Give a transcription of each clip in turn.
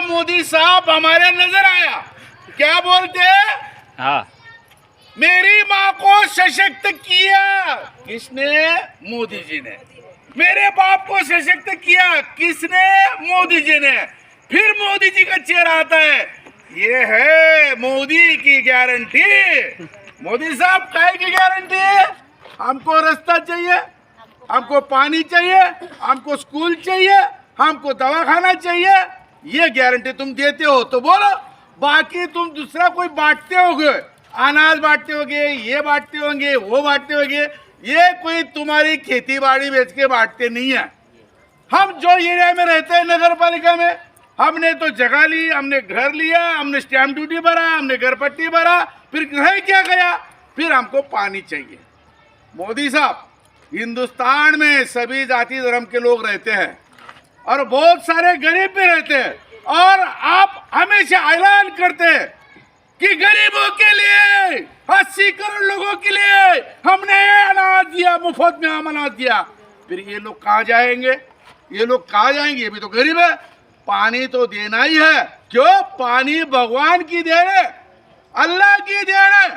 मोदी साहब हमारे नजर आया, क्या बोलते? हाँ, मेरी माँ को सशक्त किया किसने? मोदी जी ने। मेरे बाप को सशक्त किया किसने? मोदी जी ने। फिर मोदी जी का चेहरा आता है, ये है मोदी की गारंटी। मोदी साहब काय की गारंटी? हमको रास्ता चाहिए, हमको पानी चाहिए, हमको स्कूल चाहिए, हमको दवाखाना चाहिए, ये गारंटी तुम देते हो तो बोलो। बाकी तुम दूसरा कोई बांटते होगे, अनाज बांटते होगे, ये बांटते होंगे, वो बांटते होंगे, ये कोई तुम्हारी खेती बाड़ी बेच के बांटते नहीं है। हम जो एरिया में रहते हैं नगर पालिका में, हमने तो जगह ली, हमने घर लिया, हमने स्टैम्प ड्यूटी भरा, हमने घर पट्टी भरा, फिर रह क्या गया? फिर हमको पानी चाहिए। मोदी साहब, हिंदुस्तान में सभी जाति धर्म के लोग रहते हैं और बहुत सारे गरीब भी रहते हैं, और आप हमेशा ऐलान करते हैं कि गरीबों के लिए 80 करोड़ लोगों के लिए हमने अनाज दिया, मुफ्त में हम अनाज दिया। फिर ये लोग कहाँ जाएंगे? ये लोग कहाँ जाएंगे? ये भी तो गरीब है। पानी तो देना ही है। क्यों? पानी भगवान की देन है, अल्लाह की देन है,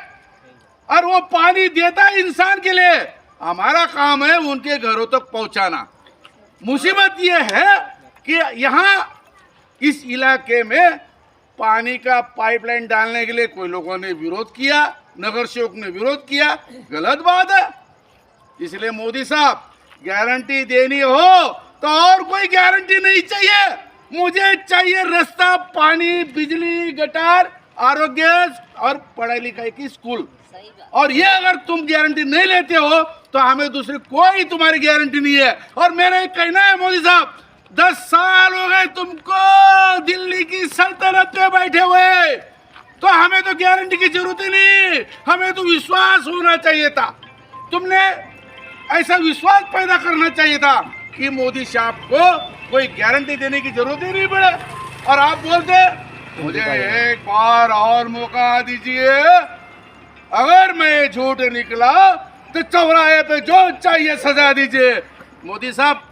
और वो पानी देता है इंसान के लिए। हमारा काम है उनके घरों तक पहुंचाना। मुसीबत ये है कि यहाँ इस इलाके में पानी का पाइपलाइन डालने के लिए कोई लोगों ने विरोध किया, नगर सेवक ने विरोध किया, गलत बात है। इसलिए मोदी साहब, गारंटी देनी हो तो और कोई गारंटी नहीं चाहिए, मुझे चाहिए रास्ता, पानी, बिजली, गटार, आरोग्य और पढ़ाई लिखाई की स्कूल। और ये अगर तुम गारंटी नहीं लेते हो तो हमें दूसरी कोई तुम्हारी गारंटी नहीं है। और मेरा एक कहना है मोदी साहब, 10 साल हो गए तुमको दिल्ली की सल्तनत में बैठे हुए, तो हमें तो गारंटी की जरूरत ही नहीं, हमें तो विश्वास होना चाहिए था। तुमने ऐसा विश्वास पैदा करना चाहिए था कि मोदी साहब को कोई गारंटी देने की जरूरत ही नहीं पड़े। और आप बोलते मुझे एक बार और मौका दीजिए, अगर मैं झूठ निकला तो चौराहे पे जो चाहिए सजा दीजिए। मोदी साहब,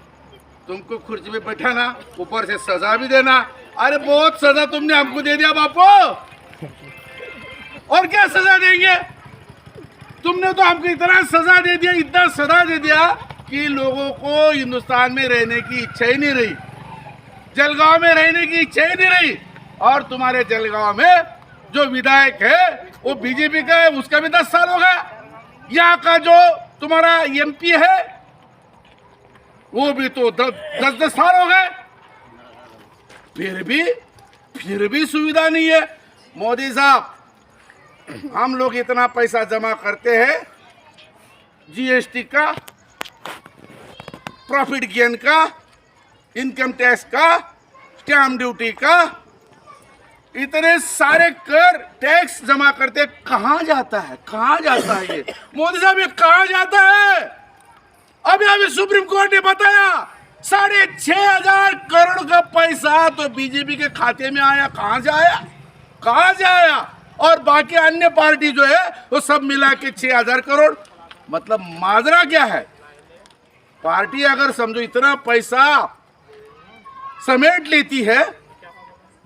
तुमको कुर्सी पे बैठाना, ऊपर से सजा भी देना। अरे बहुत सजा तुमने हमको दे दिया बापू, और क्या सजा देंगे? तुमने तो हमको इतना सजा दे दिया, इतना सजा दे दिया कि लोगों को हिंदुस्तान में रहने की इच्छा ही नहीं रही, जलगांव में रहने की इच्छा ही नहीं रही। और तुम्हारे जलगांव में जो विधायक है वो बीजेपी का है, उसका भी 10 साल हो गया। यहाँ का जो तुम्हारा एमपी है वो भी तो 10 साल हो गए, फिर भी सुविधा नहीं है। मोदी साहब, हम लोग इतना पैसा जमा करते हैं, जीएसटी का, प्रॉफिट गेन का, इनकम टैक्स का, स्टैम्प ड्यूटी का, इतने सारे कर टैक्स जमा करते, कहाँ जाता है? कहाँ जाता है ये? मोदी साहब, ये कहाँ जाता है? अभी सुप्रीम कोर्ट ने बताया 6,500 करोड़ का पैसा तो बीजेपी के खाते में आया। कहाँ से आया? कहाँ से आया? और बाकी अन्य पार्टी जो है वो सब मिला के 6,000 करोड़। मतलब माजरा क्या है? पार्टी अगर समझो इतना पैसा समेट लेती है,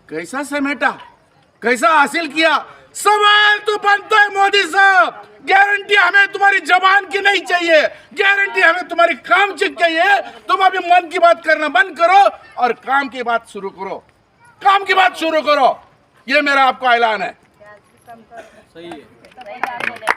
कैसा समेटा, कैसा हासिल किया? सवाल तो बनता है मोदी साहब, गारंटी हमें तुम्हारी जबान की नहीं चाहिए, गारंटी हमें तुम्हारी काम की चाहिए। तुम अभी मन की बात करना बंद करो और काम की बात शुरू करो, काम की बात शुरू करो। ये मेरा आपको ऐलान है। सही है।